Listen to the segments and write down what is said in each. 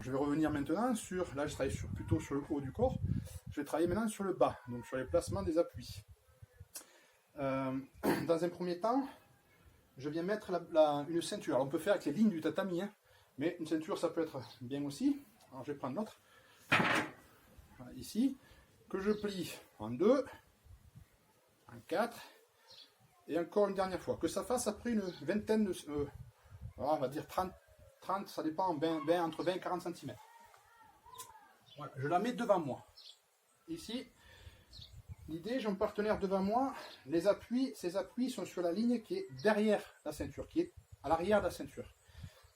Je vais revenir maintenant sur, là je travaille plutôt sur le haut du corps, je vais travailler maintenant sur le bas, donc sur les placements des appuis. Dans un premier temps, je viens mettre une ceinture. Alors on peut faire avec les lignes du tatami, hein, mais une ceinture ça peut être bien aussi. Alors je vais prendre l'autre, voilà, ici, que je plie en 2, en 4, et encore une dernière fois. Que ça fasse après une vingtaine de... voilà, on va dire 30, ça dépend, entre 20 et 40 cm. Voilà, je la mets devant moi. Ici, l'idée, j'ai mon partenaire devant moi, ces appuis sont sur la ligne qui est derrière la ceinture, qui est à l'arrière de la ceinture.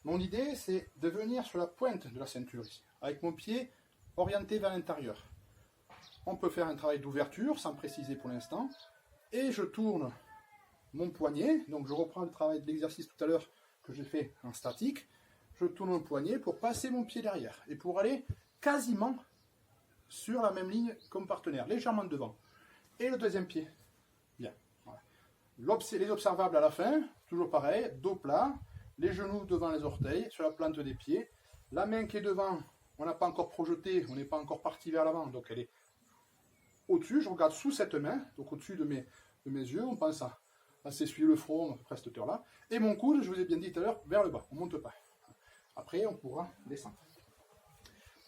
Mon idée, c'est de venir sur la pointe de la ceinture ici, avec mon pied orienté vers l'intérieur. On peut faire un travail d'ouverture, sans préciser pour l'instant, et je tourne mon poignet, donc je reprends le travail de l'exercice tout à l'heure que j'ai fait en statique, je tourne mon poignet pour passer mon pied derrière, et pour aller quasiment sur la même ligne comme partenaire, légèrement devant. Et le deuxième pied, bien. Voilà. Les observables à la fin, toujours pareil, dos plat, les genoux devant les orteils, sur la plante des pieds, la main qui est devant, on n'a pas encore projeté, on n'est pas encore parti vers l'avant, donc elle est au-dessus, je regarde sous cette main, donc au-dessus de mes yeux, on pense à s'essuyer le front, à peu près cette hauteur-là, et mon coude, je vous ai bien dit tout à l'heure, vers le bas, on ne monte pas. Après, on pourra descendre.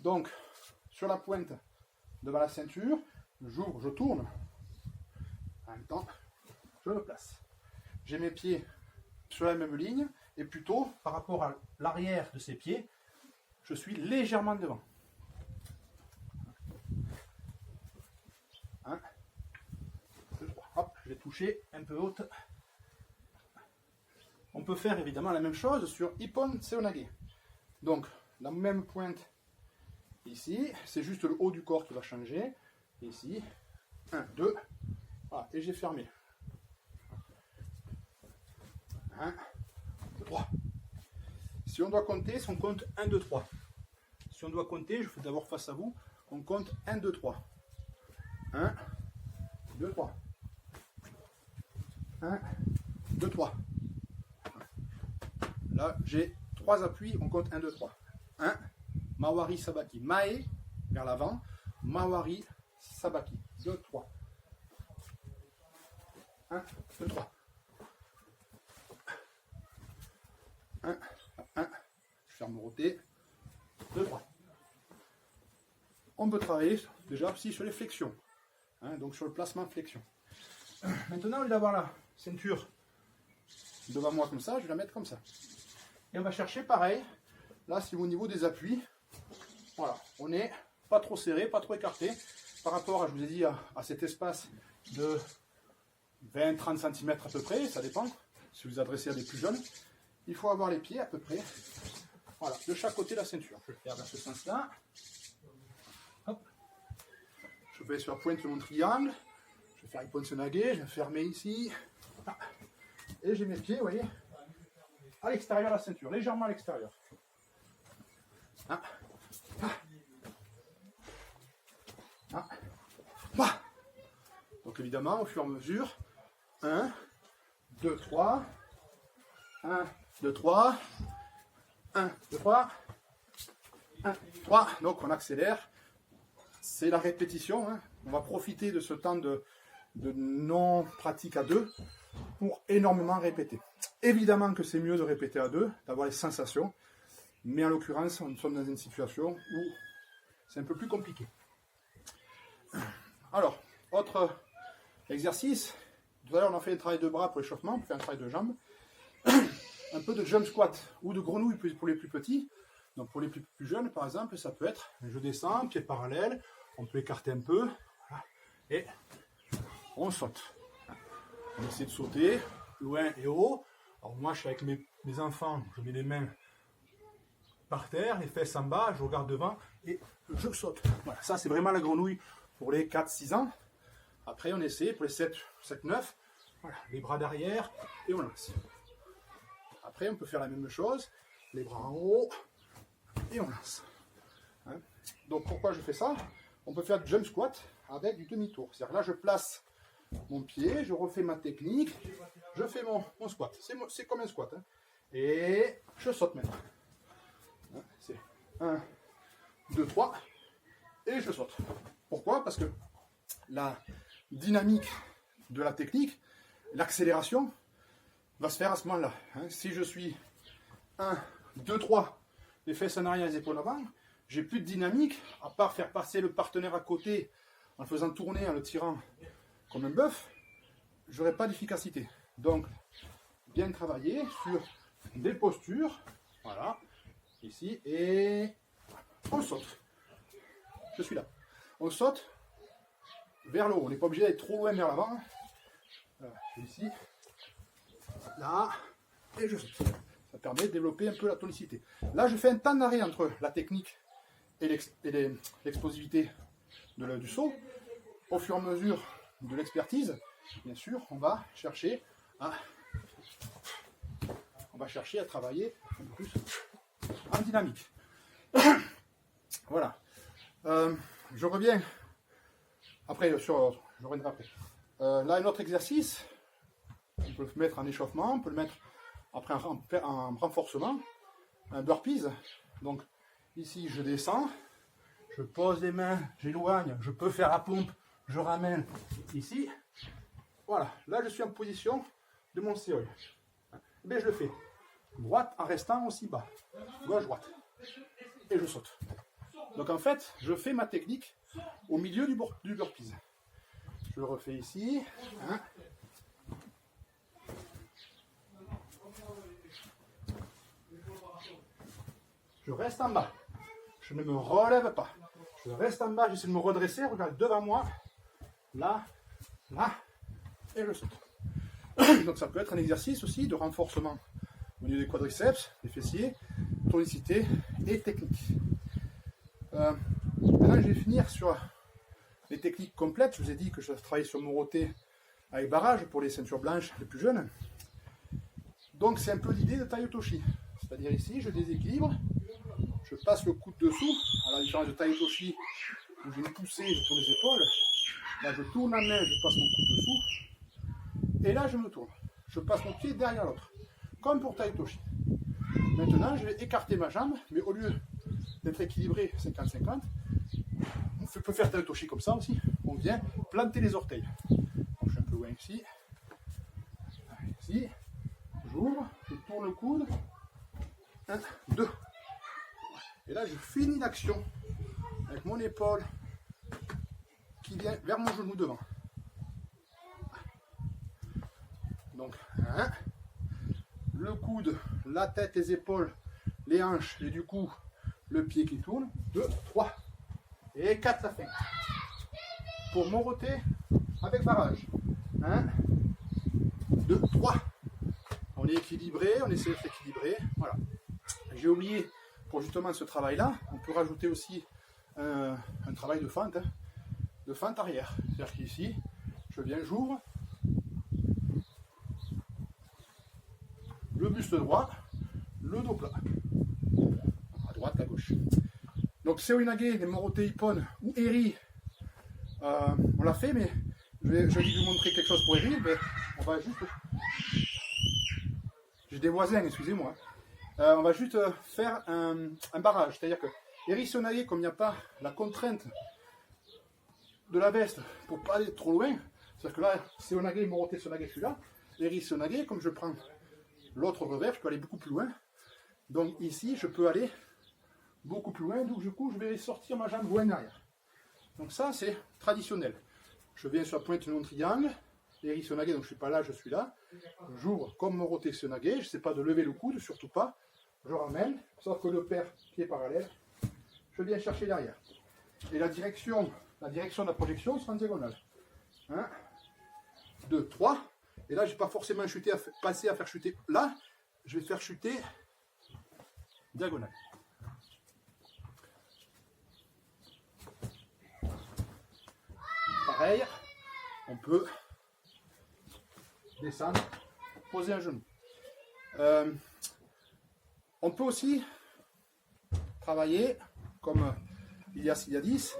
Donc, sur la pointe devant la ceinture, j'ouvre, je tourne, en même temps, je me place. J'ai mes pieds sur la même ligne, et plutôt, par rapport à l'arrière de ces pieds, je suis légèrement devant. 1, 2, 3. Hop, je vais toucher un peu haute. On peut faire évidemment la même chose sur Ippon Seoinage. Donc, la même pointe ici, c'est juste le haut du corps qui va changer. Ici, 1, 2, voilà, et j'ai fermé. 1, 2, 3. Si on doit compter, si on compte 1, 2, 3. Si on doit compter, je fais d'abord face à vous, on compte 1, 2, 3. 1, 2, 3. 1, 2, 3. Là, j'ai 3 appuis, on compte 1, 2, 3. 1, Mawari Sabaki. Mae, vers l'avant. Mawari Sabaki. 2, 3. 1, 2, 3. 1, 1. Je ferme roté. 2, 3. On peut travailler déjà aussi sur les flexions. Hein, donc sur le placement flexion. Maintenant, au lieu d'avoir la ceinture devant moi comme ça, je vais la mettre comme ça. Et on va chercher pareil. Là, c'est au niveau des appuis. Voilà, on n'est pas trop serré, pas trop écarté. Par rapport à, je vous ai dit, à cet espace de 20-30 cm à peu près, ça dépend. Si vous vous adressez à des plus jeunes, il faut avoir les pieds à peu près, voilà, de chaque côté de la ceinture. Je vais faire dans ce sens-là. Hop. Je vais sur la pointe de mon triangle. Je vais faire Ippon Seoinage, je vais fermer ici. Et j'ai mes pieds, vous voyez, à l'extérieur de la ceinture, légèrement à l'extérieur. Ah. Ah. Ah. Ah. Donc évidemment, au fur et à mesure, 1, 2, 3, 1, 2, 3, 1, 2, 3, 1, 3, donc on accélère, c'est la répétition, hein. On va profiter de ce temps de non-pratique à 2 pour énormément répéter. Évidemment que c'est mieux de répéter à 2, d'avoir les sensations, mais en l'occurrence, nous sommes dans une situation où c'est un peu plus compliqué. Alors, autre exercice, tout à l'heure on a fait un travail de bras pour l'échauffement, on peut faire un travail de jambes, un peu de jump squat ou de grenouille pour les plus petits. Donc pour les plus jeunes par exemple, ça peut être, je descends, pied parallèle, on peut écarter un peu, voilà, et on saute. On essaie de sauter loin et haut. Alors moi je suis avec mes enfants, je mets les mains par terre, les fesses en bas, je regarde devant et je saute. Voilà, ça c'est vraiment la grenouille pour les 4-6 ans. Après on essaie pour les 7-9, voilà, les bras derrière et on lance. Après on peut faire la même chose, les bras en haut et on lance. Hein? Donc pourquoi je fais ça? On peut faire du jump squat avec du demi-tour. C'est-à-dire là je place mon pied, je refais ma technique, je fais mon squat. C'est comme un squat. Hein. Et je saute maintenant. Hein, c'est 1, 2, 3, et je saute. Pourquoi? Parce que la dynamique de la technique, l'accélération, va se faire à ce moment-là. Si je suis 1, 2, 3, les fesses en arrière, les épaules avant, j'ai plus de dynamique, à part faire passer le partenaire à côté en le faisant tourner, en le tirant comme un bœuf, j'aurai pas d'efficacité. Donc, bien travailler sur des postures, voilà, ici, et on saute. Je suis là. On saute vers le haut. On n'est pas obligé d'être trop loin vers l'avant. Voilà, je suis ici, là, et je saute. Ça permet de développer un peu la tonicité. Là, je fais un temps d'arrêt entre la technique et l'explosivité du saut. Au fur et à mesure de l'expertise, bien sûr, on va chercher à travailler un peu plus en dynamique. Voilà. Je reviens après je reviendrai après. Là, un autre exercice, on peut le mettre en échauffement, on peut le mettre après en renforcement, un burpees. Donc ici, je descends, je pose les mains, j'éloigne, je peux faire la pompe, je ramène ici. Voilà, là je suis en position de mon seuil. Mais je le fais droite en restant aussi bas, gauche-droite. Et je saute. Donc en fait, je fais ma technique au milieu du burpees. Je le refais ici. Je reste en bas. Je ne me relève pas. Je reste en bas, j'essaie de me redresser, regarde devant moi. Là, là, et je saute. Donc ça peut être un exercice aussi de renforcement au niveau des quadriceps, des fessiers, tonicité et technique. Maintenant je vais finir sur les techniques complètes. Je vous ai dit que je travaille sur Moroté avec barrage pour les ceintures blanches les plus jeunes. Donc c'est un peu l'idée de Tai Otoshi. C'est-à-dire ici, je déséquilibre, je passe le coude dessous, à la différence de Tai Otoshi où j'ai une poussée, je tourne les épaules. Là je tourne la main, je passe mon coude dessous. Et là je me tourne. Je passe mon pied derrière l'autre. Comme pour Tai Otoshi. Maintenant je vais écarter ma jambe, mais au lieu d'être équilibré 50-50, on peut faire Tai Otoshi comme ça aussi. On vient planter les orteils. Donc, je suis un peu loin ici. Ici. J'ouvre, je tourne le coude. 1, 2. Et là, je finis l'action avec mon épaule qui vient vers mon genou devant. Donc, 1. Le coude, la tête, les épaules, les hanches et du coup, le pied qui tourne. 2, 3. Et 4, ça fait. Pour Moroté avec barrage. 1, 2, 3. On est équilibré, on essaie d'être équilibré. Voilà. J'ai oublié, pour justement ce travail-là, on peut rajouter aussi un travail de fente arrière. C'est-à-dire qu'ici, je viens, j'ouvre le buste droit, le dos plat. À droite, à gauche. Donc Seoi Inage, les Moroté Ippon ou Eri, on l'a fait, mais je vais vous montrer quelque chose pour Eri, mais on va juste... J'ai des voisins, excusez-moi. On va juste faire un barrage. C'est-à-dire que Eri Seoi Inage, comme il n'y a pas la contrainte de la veste pour ne pas aller trop loin, c'est-à-dire que là, Seoi Inage, Moroté Seoi Inage, celui-là, Eri Seoi Inage, comme je prends l'autre revers, je peux aller beaucoup plus loin. Donc ici, je peux aller beaucoup plus loin, donc du coup, je vais sortir ma jambe loin derrière. Donc ça, c'est traditionnel. Je viens sur la pointe de mon triangle, Eri Seoi Inage, donc je ne suis pas là, je suis là. J'ouvre comme Moroté Seoi Inage, je ne sais pas de lever le coude, surtout pas. Je ramène, sauf que le pied parallèle, je viens chercher derrière. Et la direction de la projection sera en diagonale. 1, 2, 3. Et là, je n'ai pas forcément passer à faire chuter là, je vais faire chuter diagonale. Pareil, on peut descendre, poser un genou. On peut aussi travailler comme Ilias Iliadis.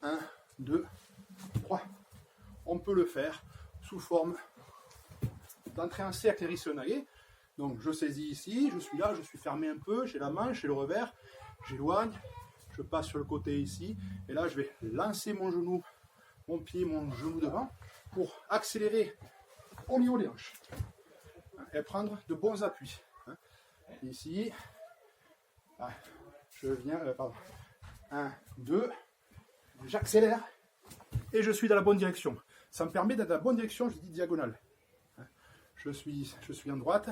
1, 2, 3. On peut le faire sous forme d'entrer en cercle Eri Seoi Inage. Donc je saisis ici, je suis là, je suis fermé un peu, j'ai la manche, j'ai le revers, j'éloigne, je passe sur le côté ici, et là je vais lancer mon genou, mon pied, mon genou devant, pour accélérer au niveau des hanches, et prendre de bons appuis. Ici, je viens, pardon, 1, 2, j'accélère, et je suis dans la bonne direction. Ça me permet d'être dans la bonne direction, je dis diagonale. Je suis en droite,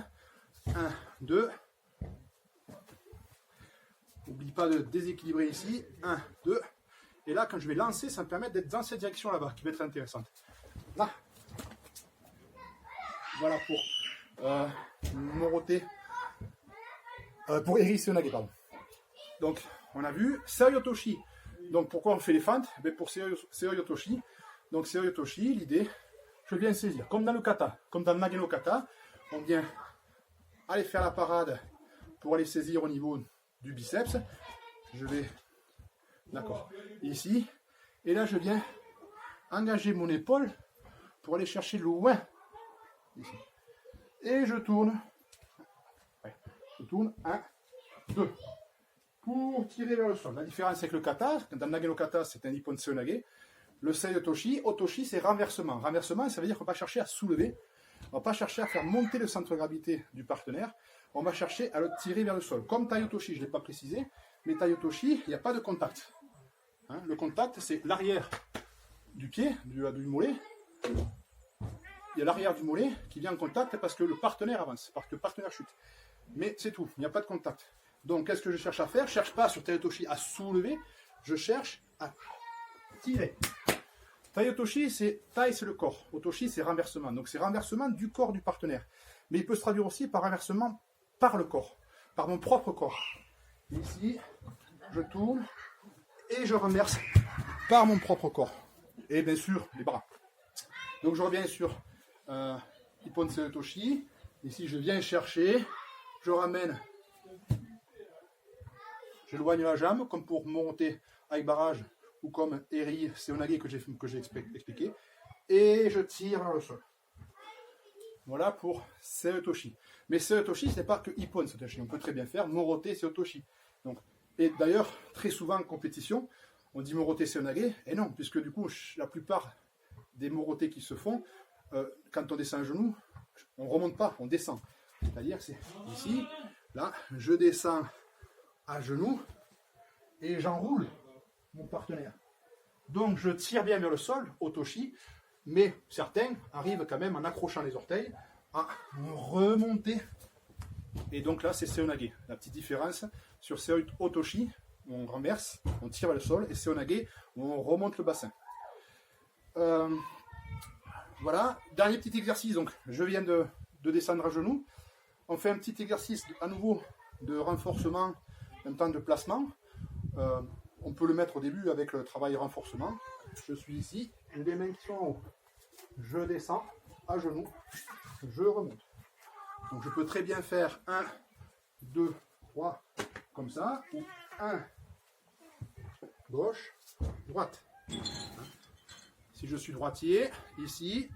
1, 2, n'oublie pas de déséquilibrer ici, 1, 2, et là quand je vais lancer, ça me permet d'être dans cette direction là-bas, qui va être intéressante. Là, voilà pour Morote, pour Eri Seoinage, pardon. Donc, on a vu Seoi Otoshi. Donc, pourquoi on fait les fentes? Pour Seoi Otoshi. Donc, Seoi Otoshi, l'idée, je viens saisir, comme dans le kata, comme dans le Nage no Kata, on vient aller faire la parade pour aller saisir au niveau du biceps. Je vais, d'accord, ici, et là, je viens engager mon épaule pour aller chercher loin, ici. Et je tourne, 1, 2, pour tirer vers le sol. La différence avec le kata, dans le Nage no Kata, c'est un Ippon Seoinage. Le Seoi Otoshi, Otoshi c'est renversement. Renversement, ça veut dire qu'on va pas chercher à soulever, on va pas chercher à faire monter le centre de gravité du partenaire, on va chercher à le tirer vers le sol. Comme Tai Otoshi, je ne l'ai pas précisé, mais Tai Otoshi, il n'y a pas de contact. Le contact, c'est l'arrière du pied, du mollet. Il y a l'arrière du mollet qui vient en contact parce que le partenaire avance, parce que le partenaire chute. Mais c'est tout, il n'y a pas de contact. Donc, qu'est-ce que je cherche à faire? Je ne cherche pas sur Tai Otoshi à soulever, je cherche à tirer. Tai Otoshi, c'est le corps. Otoshi, c'est renversement. Donc, c'est renversement du corps du partenaire. Mais il peut se traduire aussi par renversement par le corps, par mon propre corps. Ici, je tourne et je renverse par mon propre corps. Et bien sûr, les bras. Donc, je reviens sur Ippon Seoi Otoshi. Ici, je viens chercher, je ramène, j'éloigne la jambe, comme pour monter avec barrage, ou comme Eri Seoinage que j'ai expliqué, et je tire vers le sol. Voilà pour Seoi Otoshi. Mais Seoi Otoshi, ce n'est pas que Ippon Seoi Otoshi, on peut très bien faire Morote Seoi Otoshi. Donc, et d'ailleurs, très souvent en compétition, on dit Morote Seoinage, et non, puisque du coup, la plupart des Morote qui se font, quand on descend un genou, on ne remonte pas, on descend. C'est-à-dire, c'est ici, là, je descends à genoux, et j'enroule mon partenaire. Donc je tire bien vers le sol, Otoshi, mais certains arrivent quand même en accrochant les orteils à remonter. Et donc là c'est Seoinage. La petite différence sur Seoi Otoshi, on renverse, on tire vers le sol, et Seoinage, on remonte le bassin. Voilà, dernier petit exercice. Donc je viens de descendre à genoux. On fait un petit exercice à nouveau de renforcement, en même temps de placement. On peut le mettre au début avec le travail renforcement. Je suis ici, j'ai les mains qui sont en haut. Je descends à genoux, je remonte. Donc je peux très bien faire 1, 2, 3, comme ça, ou 1, gauche, droite. Si je suis droitier, ici,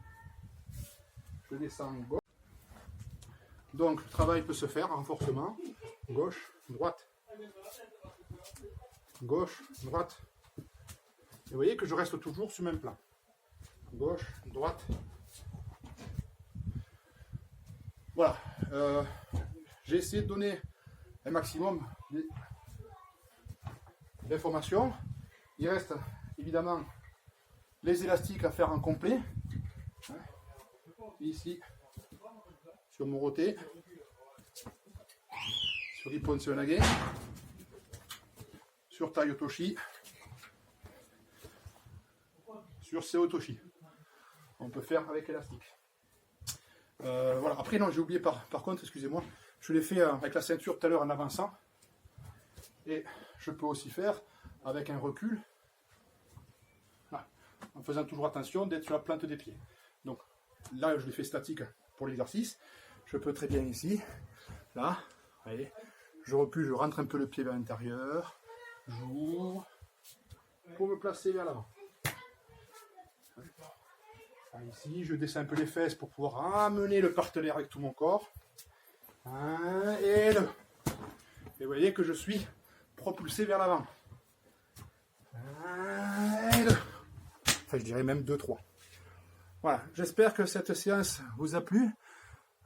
je descends gauche. Donc le travail peut se faire, renforcement, gauche, droite. Gauche, droite. Et vous voyez que je reste toujours sur le même plan. Gauche, droite. Voilà. J'ai essayé de donner un maximum d'informations. Il reste évidemment les élastiques à faire en complet. Ici, sur Morote, sur Ippon Seoinage, sur Tai Otoshi, sur Seoi Otoshi. On peut faire avec élastique. Voilà. Après, non, j'ai oublié par contre, excusez-moi, je l'ai fait avec la ceinture tout à l'heure en avançant. Et je peux aussi faire avec un recul, là, en faisant toujours attention d'être sur la plante des pieds. Donc là, je l'ai fait statique pour l'exercice. Je peux très bien ici, là, voyez, je recule, je rentre un peu le pied vers l'intérieur. J'ouvre pour me placer vers l'avant. Ici, je descends un peu les fesses pour pouvoir ramener le partenaire avec tout mon corps. 1 et 2. Et vous voyez que je suis propulsé vers l'avant. Enfin, je dirais même 2-3. Voilà, j'espère que cette séance vous a plu.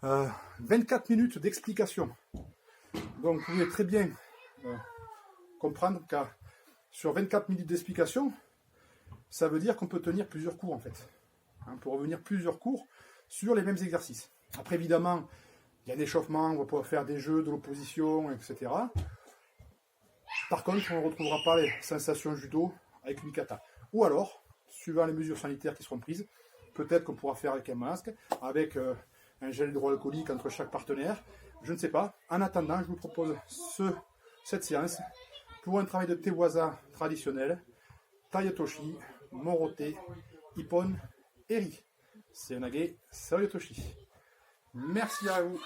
24 minutes d'explication. Donc, vous pouvez très bien comprendre que sur 24 minutes d'explication, ça veut dire qu'on peut tenir plusieurs cours en fait. On peut revenir plusieurs cours sur les mêmes exercices. Après, évidemment, il y a l'échauffement, on va pouvoir faire des jeux, de l'opposition, etc. Par contre, on ne retrouvera pas les sensations judo avec une kata. Ou alors, suivant les mesures sanitaires qui seront prises, peut-être qu'on pourra faire avec un masque, avec un gel hydroalcoolique entre chaque partenaire. Je ne sais pas. En attendant, je vous propose cette séance pour un travail de tewaza traditionnel, Taiyatoshi, Morote, Ippon, Eri. C'est Nage Saoyotoshi. Merci à vous.